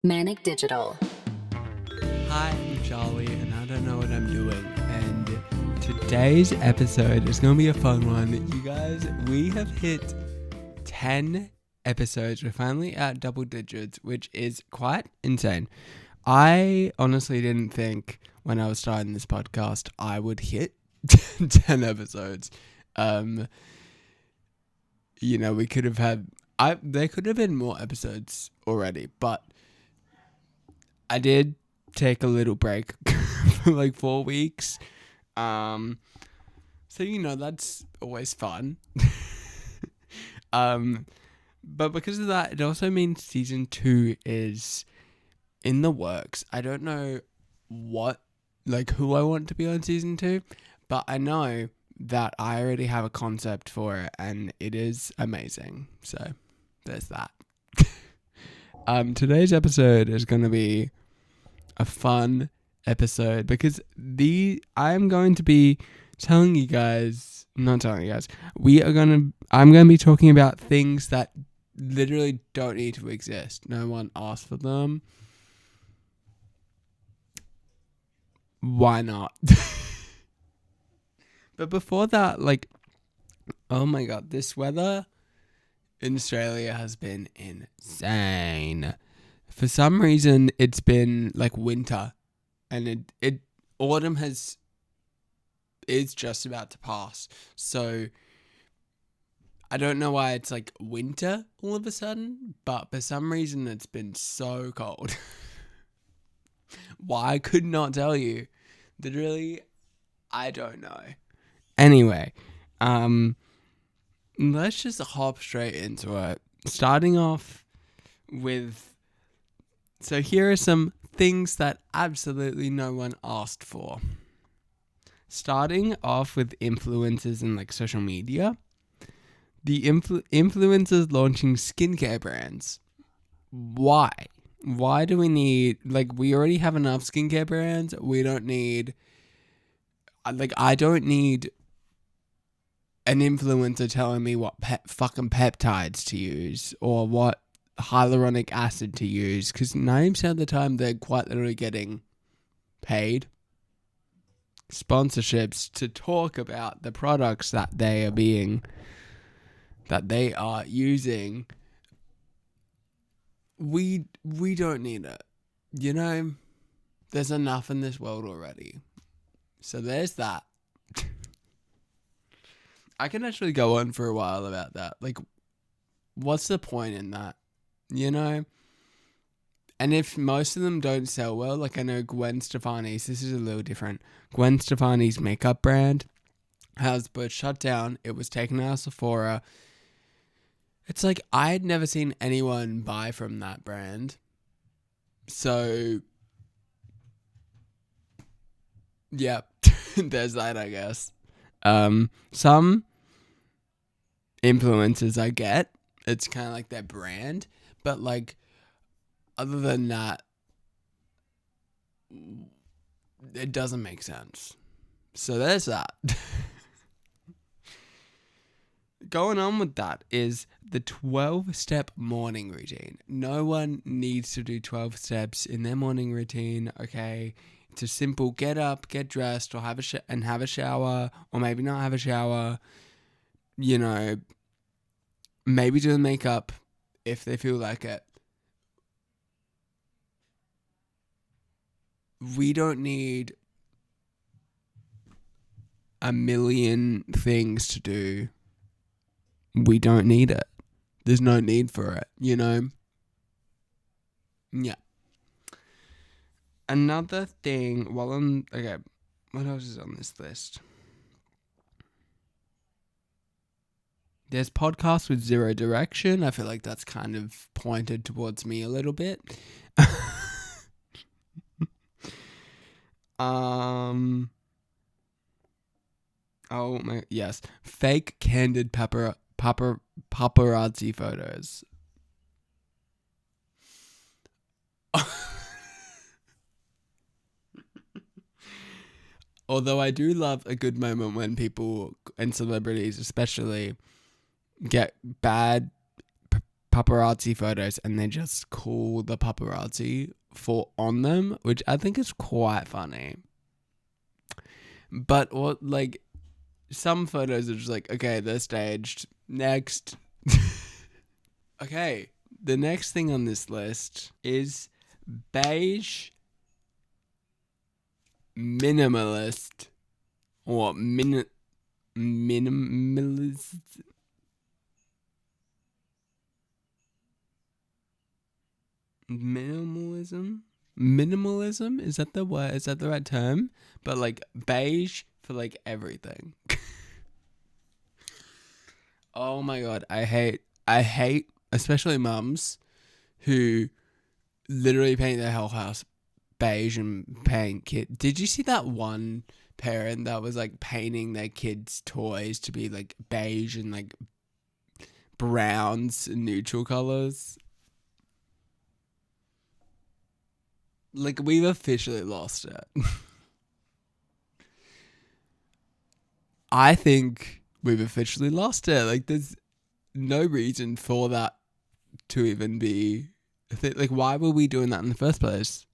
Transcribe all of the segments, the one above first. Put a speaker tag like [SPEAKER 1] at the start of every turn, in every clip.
[SPEAKER 1] Manic Digital.
[SPEAKER 2] Hi, I'm Charlie, and I don't know what I'm doing. And today's episode is going to be a fun one. You guys, we have hit 10 episodes. We're finally at double digits, which is quite insane. I honestly didn't think when I was starting this podcast I would hit 10 episodes. We could have had... there could have been more episodes already, but I did take a little break for like 4 weeks. So that's always fun. But because of that, it also means season 2 is in the works. I don't know who I want to be on season 2, but I know that I already have a concept for it and it is amazing. So there's that. Today's episode is going to be a fun episode because I'm going to be I'm going to be talking about things that literally don't need to exist. No one asked for them. Why not? But before that, oh my god, this weather in Australia has been insane. For some reason, it's been like winter, and autumn is just about to pass. So I don't know why it's like winter all of a sudden, but for some reason it's been so cold. Why I could not tell you. Literally, I don't know. Anyway, let's just hop straight into it. Starting off with... So here are some things that absolutely no one asked for. Starting off with influencers and social media. The influencers launching skincare brands. Why? Why do we need... we already have enough skincare brands. We don't need... I don't need an influencer telling me what fucking peptides to use or what hyaluronic acid to use, because 90% of the time they're quite literally getting paid sponsorships to talk about the products that they are using. We don't need it. There's enough in this world already. So there's that. I can actually go on for a while about that. What's the point in that? And if most of them don't sell well, I know Gwen Stefani's, this is a little different. Gwen Stefani's makeup brand has both shut down. It was taken out of Sephora. It's I had never seen anyone buy from that brand. So, yeah, there's that, I guess. Some influencers I get, it's kind of like their brand, but other than that, it doesn't make sense. So there's that. Going on with that is the 12-step morning routine. No one needs to do 12 steps in their morning routine, okay? It's a simple get up, get dressed, or have a shower, or maybe not have a shower. Maybe do the makeup if they feel like it. We don't need a million things to do. We don't need it. There's no need for it, Yeah. Another thing, what else is on this list? There's podcasts with zero direction. I feel like that's kind of pointed towards me a little bit. Yes. Fake candid paparazzi photos. Although I do love a good moment when people and celebrities especially get bad paparazzi photos and they just call the paparazzi for on them, which I think is quite funny. But what, like, some photos are just like, okay, they're staged. Next. Okay, the next thing on this list is beige minimalist or minimalist. Minimalism, is that the word? Is that the right term? But like beige for like everything. Oh my god, I hate especially mums who literally paint their whole house beige and paint kid. Did you see that one parent that was like painting their kids' toys to be like beige and like browns and neutral colors? Like, we've officially lost it. I think we've officially lost it. Like, there's no reason for that to even be a thing. Like, why were we doing that in the first place?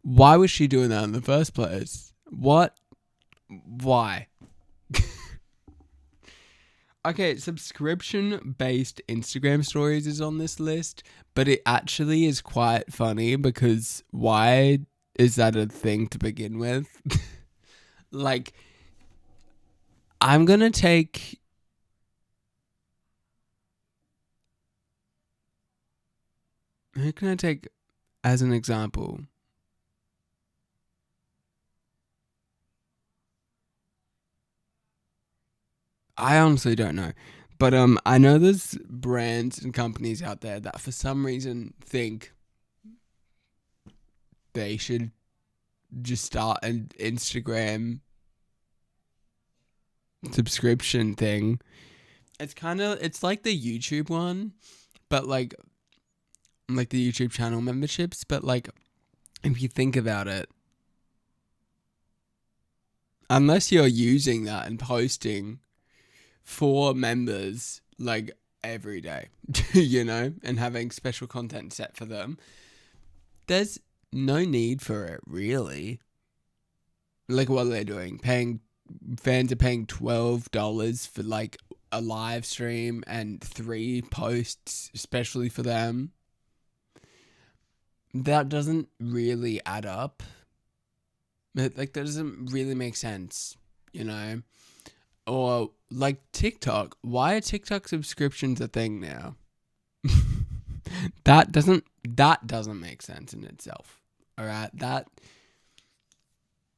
[SPEAKER 2] Why was she doing that in the first place? What? Why? Okay, subscription-based Instagram stories is on this list, but it actually is quite funny because why is that a thing to begin with? Like, I'm gonna take... Who can I take as an example? I honestly don't know. But I know there's brands and companies out there that for some reason think they should just start an Instagram subscription thing. It's like the YouTube one, but like the YouTube channel memberships, but like if you think about it, unless you're using that and posting for members like every day, you know, and having special content set for them, there's no need for it, really. Like, what are they doing? Fans are paying $12 for like a live stream and 3 posts especially for them. That doesn't really add up. Like, that doesn't really make sense, you know? Or like TikTok. Why are TikTok subscriptions a thing now? That doesn't make sense in itself. All right,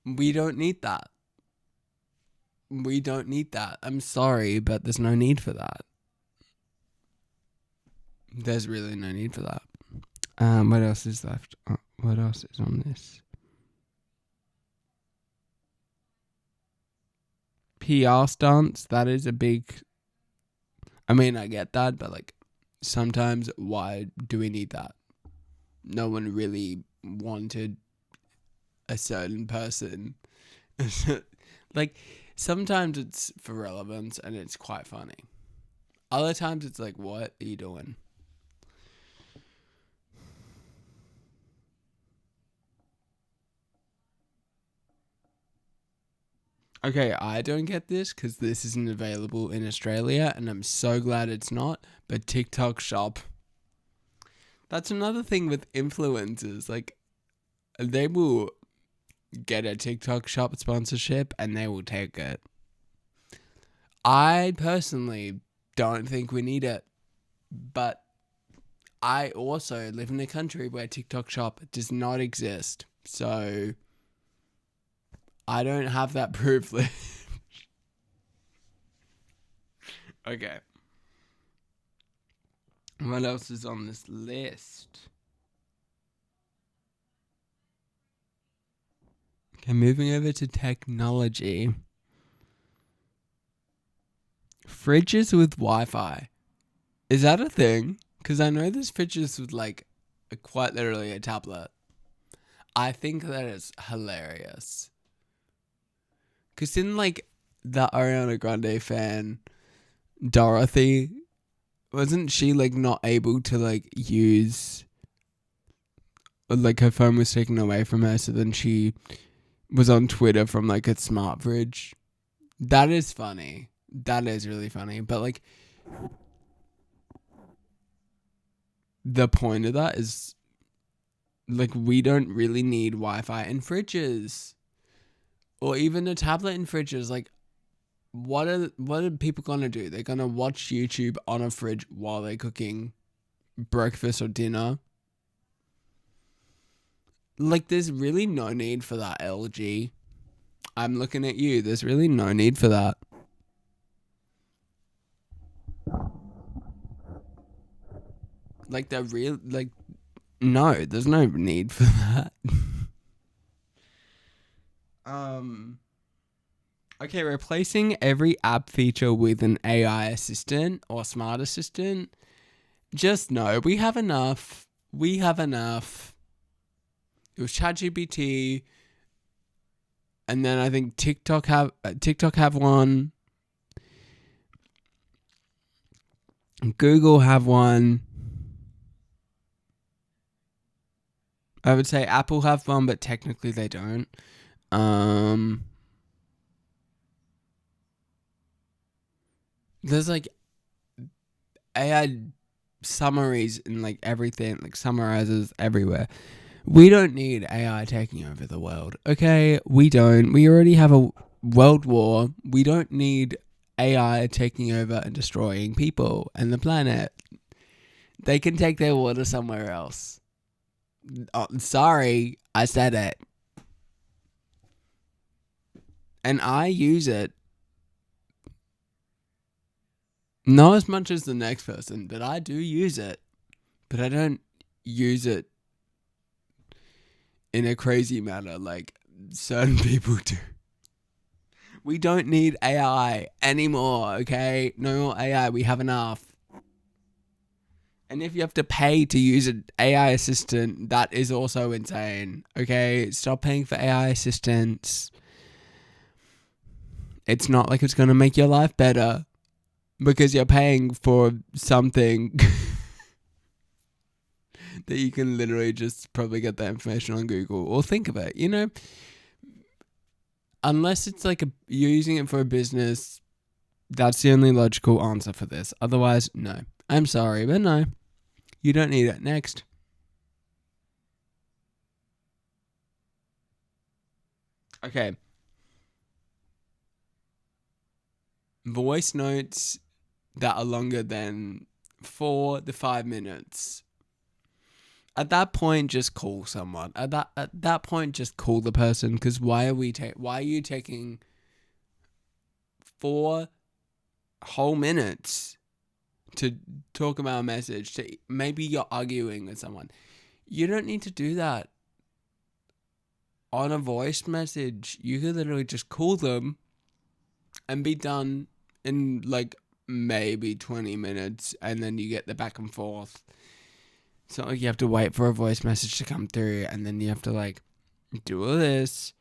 [SPEAKER 2] we don't need that. We don't need that. I'm sorry, but there's no need for that. There's really no need for that. What else is left? What else is on this? PR stunts. That is a big... I mean, I get that, but like sometimes why do we need that? No one really wanted a certain person. Like, sometimes it's for relevance and it's quite funny. Other times it's like, what are you doing? Okay, I don't get this because this isn't available in Australia and I'm so glad it's not, but TikTok Shop. That's another thing with influencers. Like, they will get a TikTok Shop sponsorship and they will take it. I personally don't think we need it, but I also live in a country where TikTok Shop does not exist, so I don't have that privilege. Okay. What else is on this list? Okay, moving over to technology. Fridges with Wi-Fi. Is that a thing? Because I know there's fridges with like quite literally a tablet. I think that is hilarious. Because in like the Ariana Grande fan, Dorothy, wasn't she like not able to like use, like her phone was taken away from her, so then she was on Twitter from like a smart fridge. That is funny. That is really funny. But like the point of that is like we don't really need Wi-Fi in fridges. Or even a tablet in fridges. Like what are people gonna do? They're gonna watch YouTube on a fridge while they're cooking breakfast or dinner. Like there's really no need for that, LG. I'm looking at you. There's really no need for that. Like they're real. Like no, there's no need for that. Okay, replacing every app feature with an AI assistant or smart assistant. Just no, we have enough. We have enough. It was ChatGPT, and then I think TikTok have one. Google have one. I would say Apple have one, but technically they don't. There's like AI summaries and like everything, like summarizes everywhere. We don't need AI taking over the world, okay? We don't. We already have a world war. We don't need AI taking over and destroying people and the planet. They can take their water somewhere else. Oh, sorry, I said it. And I use it. Not as much as the next person, but I do use it. But I don't use it in a crazy manner like certain people do. We don't need AI anymore, okay? No more AI, we have enough. And if you have to pay to use an AI assistant, that is also insane, okay? Stop paying for AI assistants. It's not like it's going to make your life better because you're paying for something that you can literally just probably get that information on Google. Or think of it, unless it's like you're using it for a business, that's the only logical answer for this. Otherwise, no. I'm sorry, but no. You don't need it. Next. Okay. Voice notes that are longer than 4 to 5 minutes. At that point, just call someone. At that point, just call the person. Because why are you taking 4 whole minutes to talk about a message? Maybe you're arguing with someone. You don't need to do that on a voice message. You could literally just call them and be done in like maybe 20 minutes, and then you get the back and forth. It's not like you have to wait for a voice message to come through, and then you have to like do all this.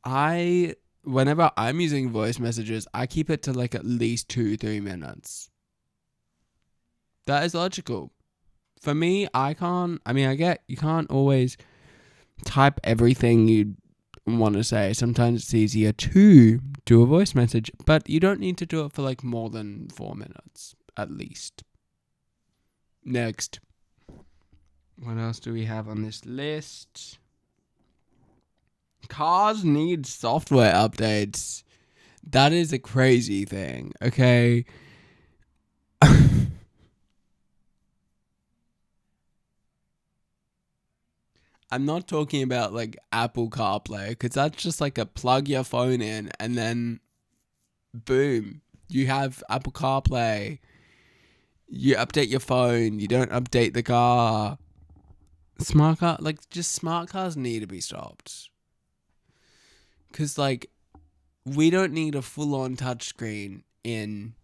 [SPEAKER 2] Whenever I'm using voice messages, I keep it to like at least 2-3 minutes. That is logical. For me, I get you can't always type everything you want to say. Sometimes it's easier to do a voice message, but you don't need to do it for like more than 4 minutes, at least. Next. What else do we have on this list? Cars need software updates. That is a crazy thing, okay? I'm not talking about like Apple CarPlay, because that's just like a plug your phone in and then boom, you have Apple CarPlay. You update your phone, you don't update the car. Smart cars need to be stopped. Because like, we don't need a full-on touchscreen in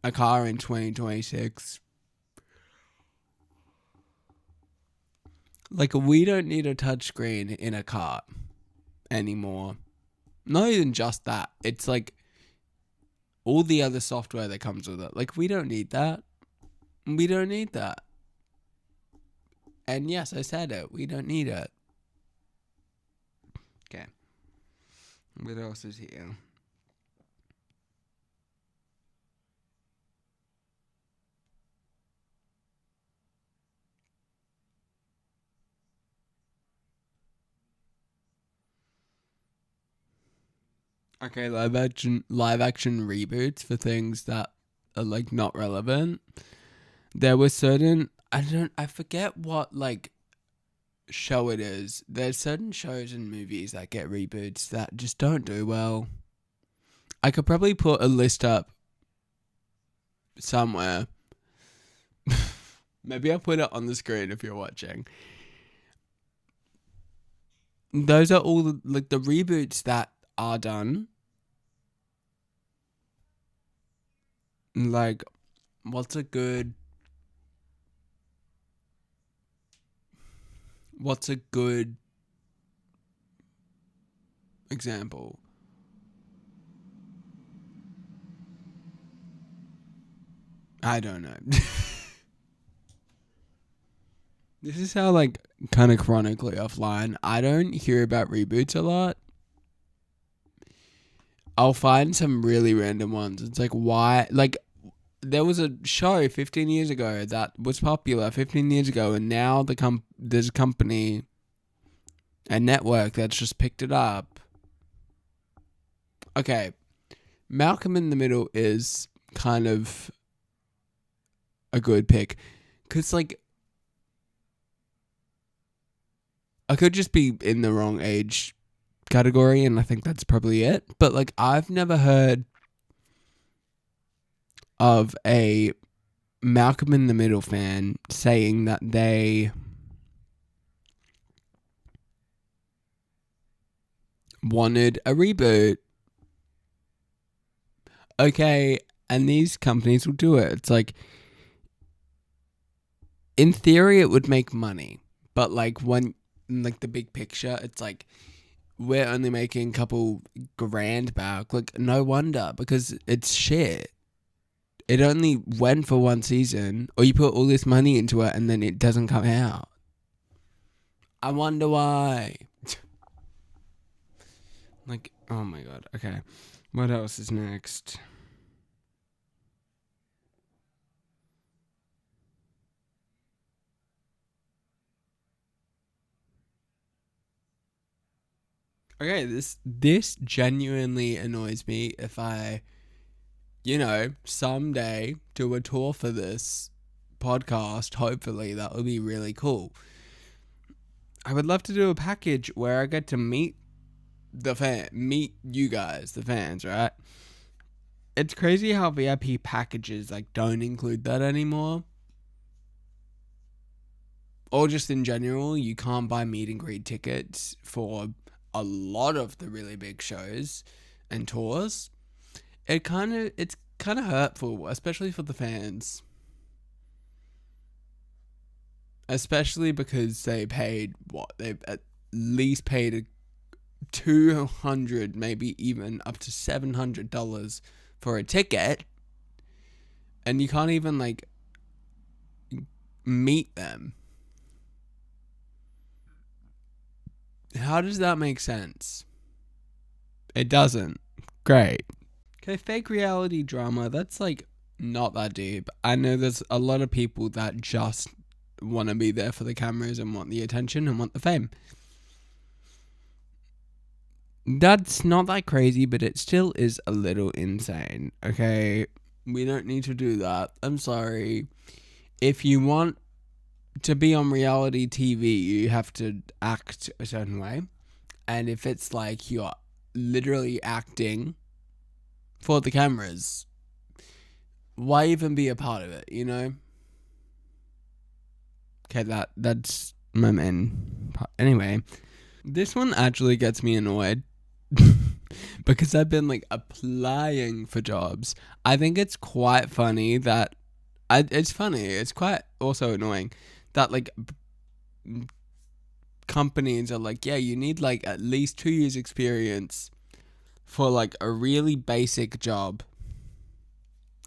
[SPEAKER 2] a car in 2026. Like, we don't need a touchscreen in a car anymore. Not even just that. It's like all the other software that comes with it. Like, we don't need that. We don't need that. And yes, I said it. We don't need it. Okay. What else is here? Okay, live action reboots for things that are like not relevant. There were certain I forget what like show it is. There's certain shows and movies that get reboots that just don't do well. I could probably put a list up somewhere. Maybe I'll put it on the screen if you're watching. Those are all the reboots that are done. Like, what's a good example? I don't know. This is how, like, kind of chronically offline. I don't hear about reboots a lot. I'll find some really random ones. It's like, why? Like, there was a show 15 years ago that was popular 15 years ago, and now there's a company, a network that's just picked it up. Okay, Malcolm in the Middle is kind of a good pick. Because, like, I could just be in the wrong age category, and I think that's probably it. But, like, I've never heard of a Malcolm in the Middle fan saying that they wanted a reboot. Okay, and these companies will do it. It's like, in theory, it would make money. But, like, when, like, the big picture, it's like, we're only making a couple grand back. Like, no wonder, because it's shit. It only went for one season, or you put all this money into it and then it doesn't come out. I wonder why. Like, oh my god. Okay. What else is next? Okay, this genuinely annoys me if I, someday do a tour for this podcast. Hopefully that would be really cool. I would love to do a package where I get to meet you guys, the fans, right? It's crazy how VIP packages like don't include that anymore. Or just in general, you can't buy meet and greet tickets for a lot of the really big shows and tours. It's kind of hurtful, especially for the fans. Especially because they paid they've at least paid $200, maybe even up to $700 for a ticket, and you can't even like meet them. How does that make sense? It doesn't. Great. Okay, fake reality drama, that's like not that deep. I know there's a lot of people that just want to be there for the cameras and want the attention and want the fame. That's not that crazy, but it still is a little insane. Okay, we don't need to do that. I'm sorry. If you want to be on reality TV, you have to act a certain way. And if it's like you're literally acting for the cameras, why even be a part of it, Okay, that's my main part. Anyway, this one actually gets me annoyed because I've been like applying for jobs. I think it's quite funny that it's funny. It's quite also annoying that like companies are like, yeah, you need like at least 2 years experience for like a really basic job.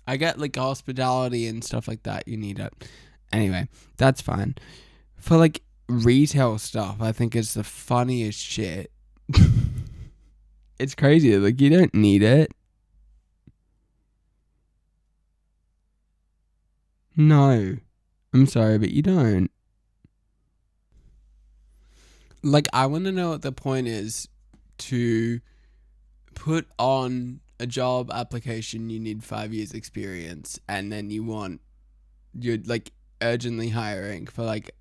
[SPEAKER 2] I get like hospitality and stuff like that. You need it. Anyway, that's fine. For like retail stuff, I think it's the funniest shit. It's crazy. Like, you don't need it. No. I'm sorry, but you don't. Like, I want to know what the point is to put on a job application you need 5 years experience, and then you're like urgently hiring for like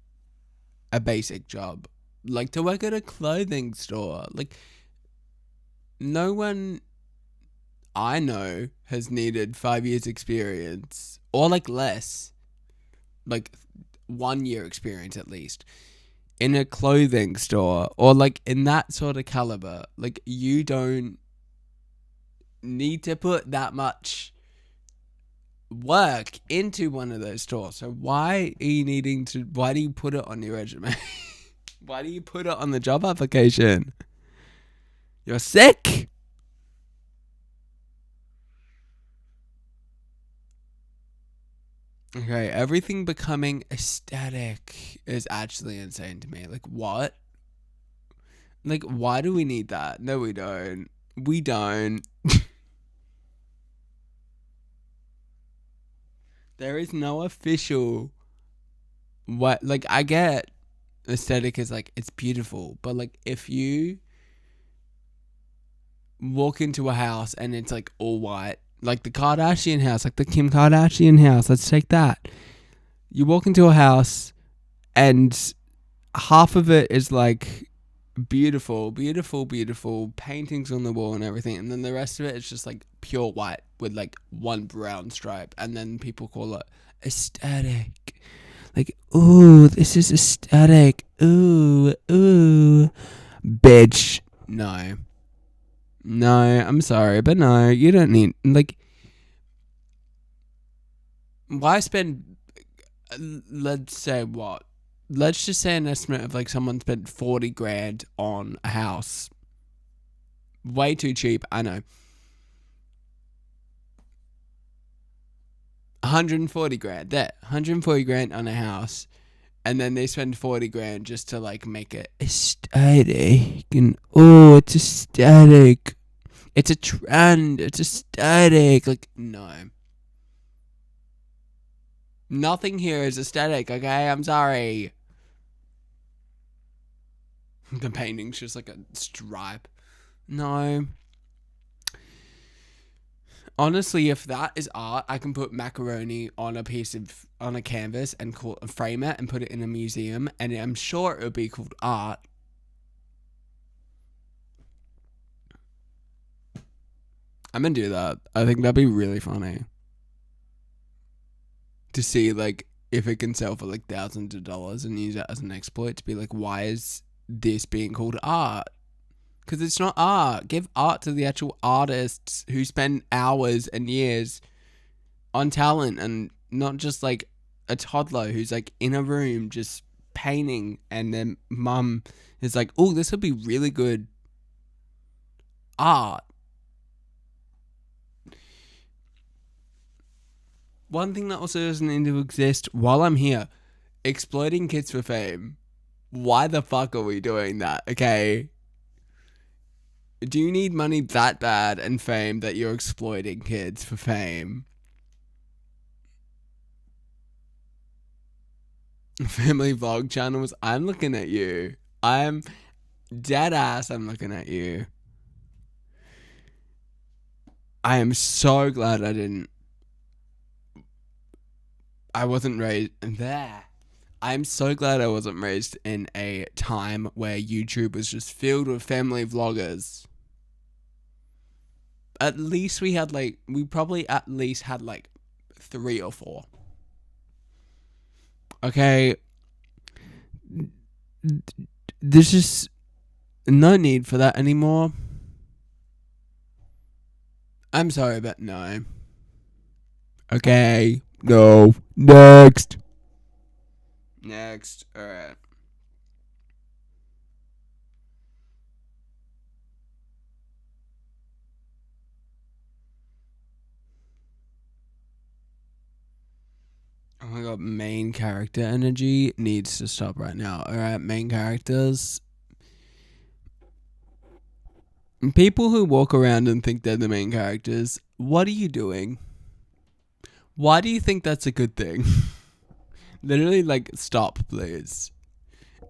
[SPEAKER 2] a basic job, like to work at a clothing store. Like, no one I know has needed 5 years experience, or like less, like 1 year experience at least, in a clothing store, or like in that sort of caliber. Like, you don't need to put that much work into one of those stores. So why do you put it on your resume? Why do you put it on the job application? You're sick. Okay, everything becoming aesthetic is actually insane to me. Like, what? Like, why do we need that? No, we don't. We don't. There is no official what. Like, I get aesthetic is like, it's beautiful, but like, if you walk into a house and it's like all white, like the Kardashian house, like the Kim Kardashian house, let's take that. You walk into a house and half of it is like beautiful, beautiful, beautiful paintings on the wall and everything, and then the rest of it is just like pure white with like one brown stripe, and then people call it aesthetic. Like, ooh, this is aesthetic. Ooh, ooh, bitch. No, no, I'm sorry, but no, you don't need like. Why spend? Let's say what? Let's just say an estimate of like someone spent 40 grand on a house. Way too cheap, I know. 140 grand. There, 140 grand on a house, and then they spend 40 grand just to like make it aesthetic. And oh, it's aesthetic. It's a trend. It's aesthetic. Like, no. Nothing here is aesthetic, okay? I'm sorry. The painting's just like a stripe. No. Honestly, if that is art, I can put macaroni on a canvas and frame it and put it in a museum, and I'm sure it would be called art. I'm gonna do that. I think that'd be really funny to see like if it can sell for like thousands of dollars and use it as an exploit to be like, why is this being called art? Because it's not art. Give art to the actual artists who spend hours and years on talent, and not just like a toddler who's like in a room just painting, and then mum is like, oh, this would be really good art. One thing that also doesn't need to exist while I'm here, exploiting kids for fame. Why the fuck are we doing that? Okay. Do you need money that bad and fame that you're exploiting kids for fame? Family vlog channels, I'm looking at you. I'm dead ass, I'm looking at you. I am so glad I wasn't raised there. I'm so glad I wasn't raised in a time where YouTube was just filled with family vloggers. At least we probably at least had like 3 or 4. Okay. There's just no need for that anymore. I'm sorry, but no. Okay. No. Next. Next. Alright. Oh my god, main character energy needs to stop right now. Alright, main characters. People who walk around and think they're the main characters, what are you doing? Why do you think that's a good thing? Literally, like, stop, please.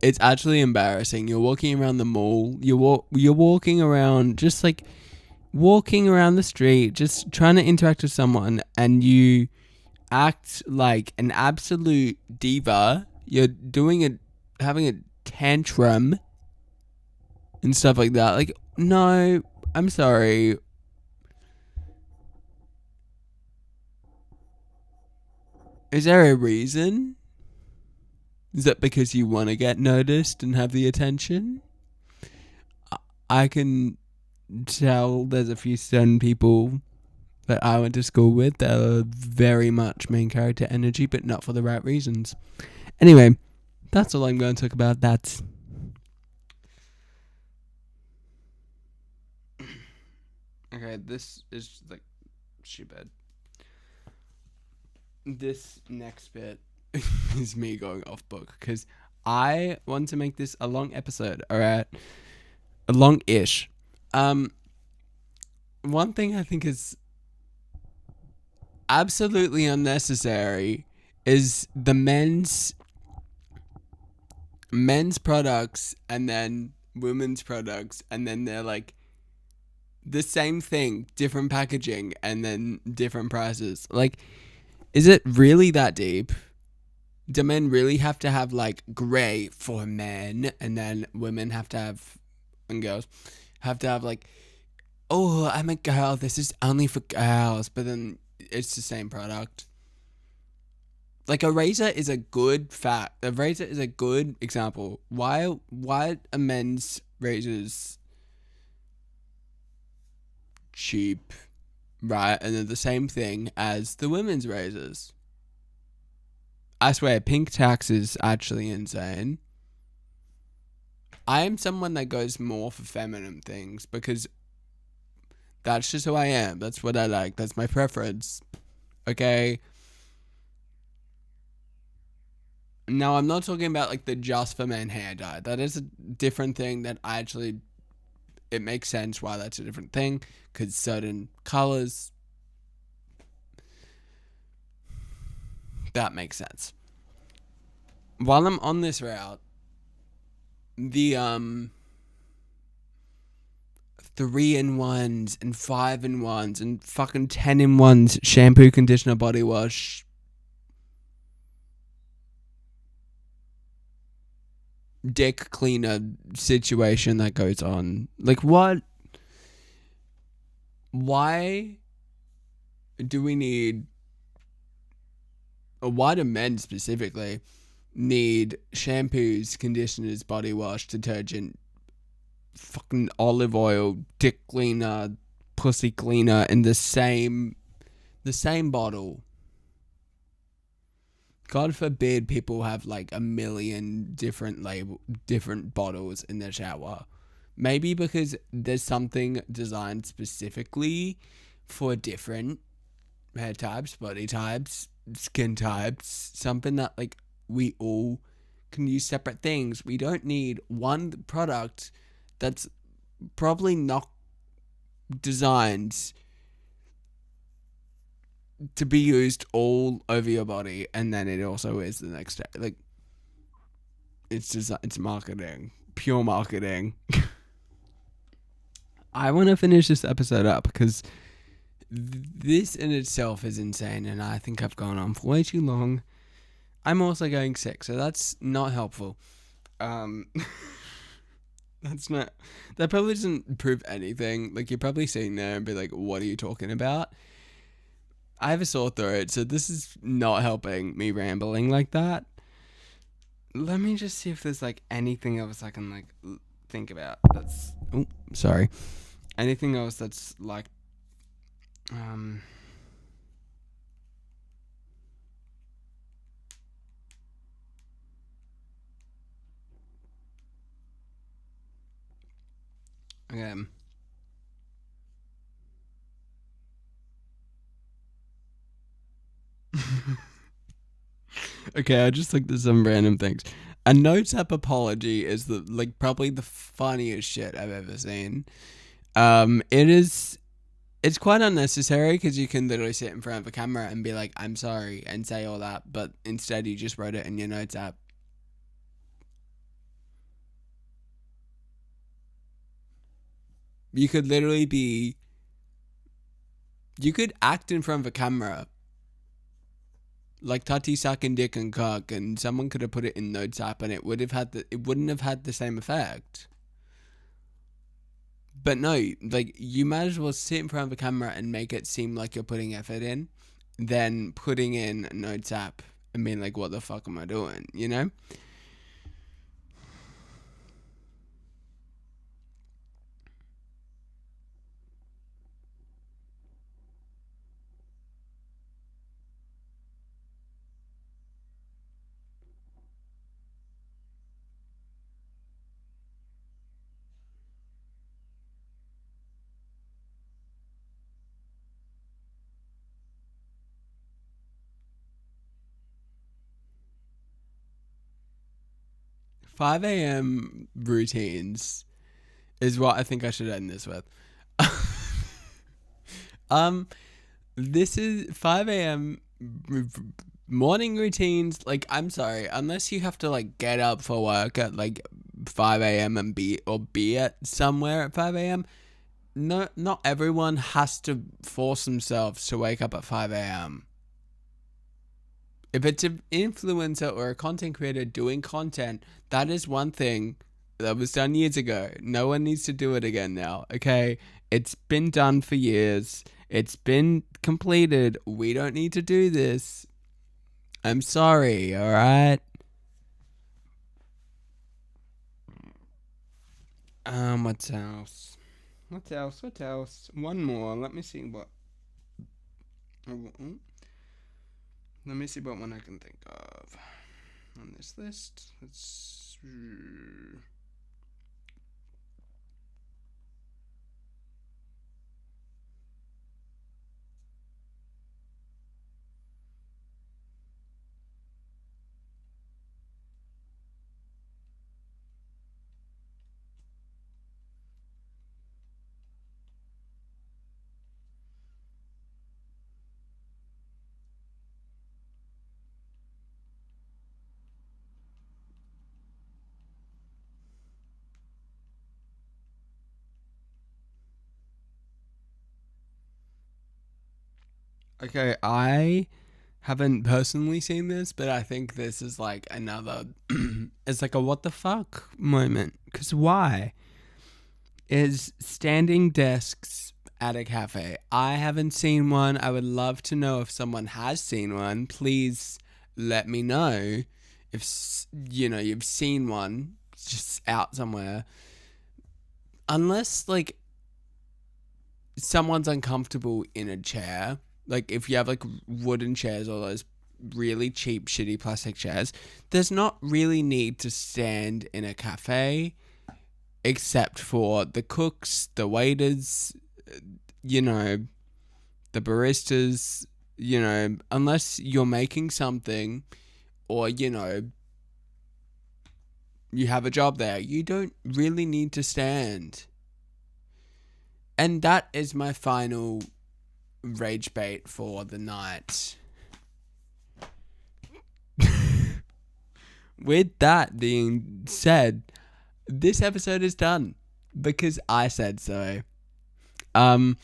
[SPEAKER 2] It's actually embarrassing. You're walking around the mall. You're walking around, just like walking around the street, just trying to interact with someone, and you act like an absolute diva. You're having a tantrum and stuff like that. Like, no, I'm sorry. Is there a reason? Is that because you want to get noticed and have the attention? I can tell there's a few certain people that I went to school with that are very much main character energy, but not for the right reasons. Anyway, that's all I'm going to talk about. That's okay. This is like stupid. This next bit is me going off book because I want to make this a long episode. All right, a long-ish. One thing I think is absolutely unnecessary is the men's products and then women's products, and then they're like the same thing, different packaging, and then different prices. Like, is it really that deep? Do men really have to have like grey for men, and then women have to have, and girls have to have like, oh, I'm a girl, this is only for girls, but then it's the same product. Like, a razor is a good fact. A razor is a good example. Why are men's razors cheap, right? And they're the same thing as the women's razors. I swear, pink tax is actually insane. I am someone that goes more for feminine things because that's just who I am. That's what I like. That's my preference. Okay. Now, I'm not talking about like the just for men hair dye. That is a different thing that I actually, it makes sense why that's a different thing, because certain colors, that makes sense. While I'm on this route, the 3-in-1s and 5-in-1s and fucking 10-in-1s shampoo, conditioner, body wash, dick cleaner situation that goes on. Like, what? Why do we need, or why do men specifically need shampoos, conditioners, body wash, detergent, fucking olive oil, dick cleaner, pussy cleaner in the same bottle? God forbid people have like a million different bottles in their shower. Maybe because there's something designed specifically for different hair types, body types, skin types, something that like we all can use separate things. We don't need one product that's probably not designed to be used all over your body, and then it also is the next day. Like, it's just, it's marketing, pure marketing. I want to finish this episode up because this in itself is insane, and I think I've gone on for way too long. I'm also going sick, so that's not helpful. That's not. That probably doesn't prove anything. Like, you're probably sitting there and be like, "What are you talking about?" I have a sore throat, so this is not helping me rambling like that. Let me just see if there's like anything else I can like think about. That's, oh, sorry. Anything else that's like, um. Okay. Okay, I just looked at some random things. A notes app apology is probably the funniest shit I've ever seen. It's quite unnecessary because you can literally sit in front of a camera and be like, "I'm sorry," and say all that, but instead you just wrote it in your notes app. You could literally be. You could act in front of a camera like Tati sucking dick and cock, and someone could have put it in notes app, and it wouldn't have had the same effect. But no, like you might as well sit in front of a camera and make it seem like you're putting effort in, than putting in notes app and being like, "What the fuck am I doing?" You know? 5 a.m. routines is what I think I should end this with. um, this is 5 a.m. Morning routines. Like, I'm sorry, unless you have to like get up for work at like 5 a.m. and be at somewhere at 5 a.m. No, not everyone has to force themselves to wake up at 5 a.m. If it's an influencer or a content creator doing content, that is one thing that was done years ago. No one needs to do it again now, okay? It's been done for years. It's been completed. We don't need to do this. I'm sorry, alright? What else? What else? One more. Let me see what. Let me see what one I can think of on this list. Let's. Okay, I haven't personally seen this, but I think this is like another. It's like a what the fuck moment. Because why? Is standing desks at a cafe. I haven't seen one. I would love to know if someone has seen one. Please let me know if you've seen one just out somewhere. Unless like someone's uncomfortable in a chair, like if you have like wooden chairs or those really cheap shitty plastic chairs, there's not really need to stand in a cafe except for the cooks, the waiters, you know, the baristas, unless you're making something or, you have a job there, you don't really need to stand. And that is my final rage bait for the night. With that being said, this episode is done because I said so. Okay,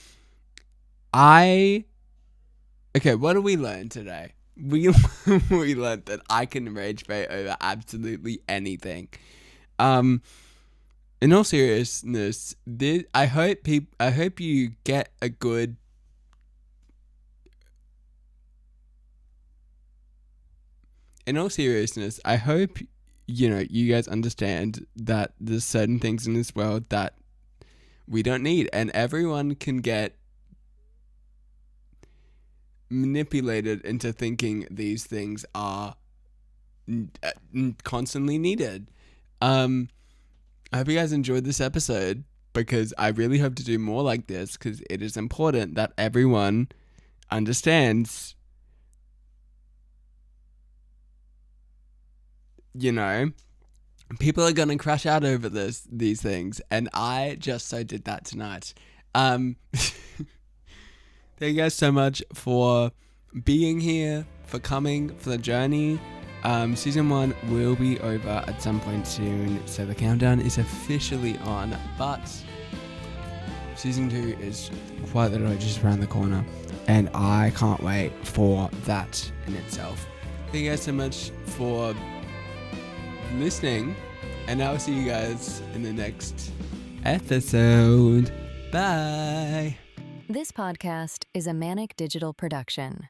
[SPEAKER 2] what did we learn today? We we learned that I can rage bait over absolutely anything. In all seriousness, I hope you get a good. In all seriousness, I hope you guys understand that there's certain things in this world that we don't need, and everyone can get manipulated into thinking these things are constantly needed. I hope you guys enjoyed this episode because I really hope to do more like this because it is important that everyone understands you know, people are gonna crash out over these things, and I just so did that tonight. Thank you guys so much for being here, for coming, for the journey. Season 1 will be over at some point soon, so the countdown is officially on, but Season 2 is quite literally just around the corner, and I can't wait for that in itself. Thank you guys so much for listening, and I'll see you guys in the next episode. Bye!
[SPEAKER 1] This podcast is a Manic Digital production.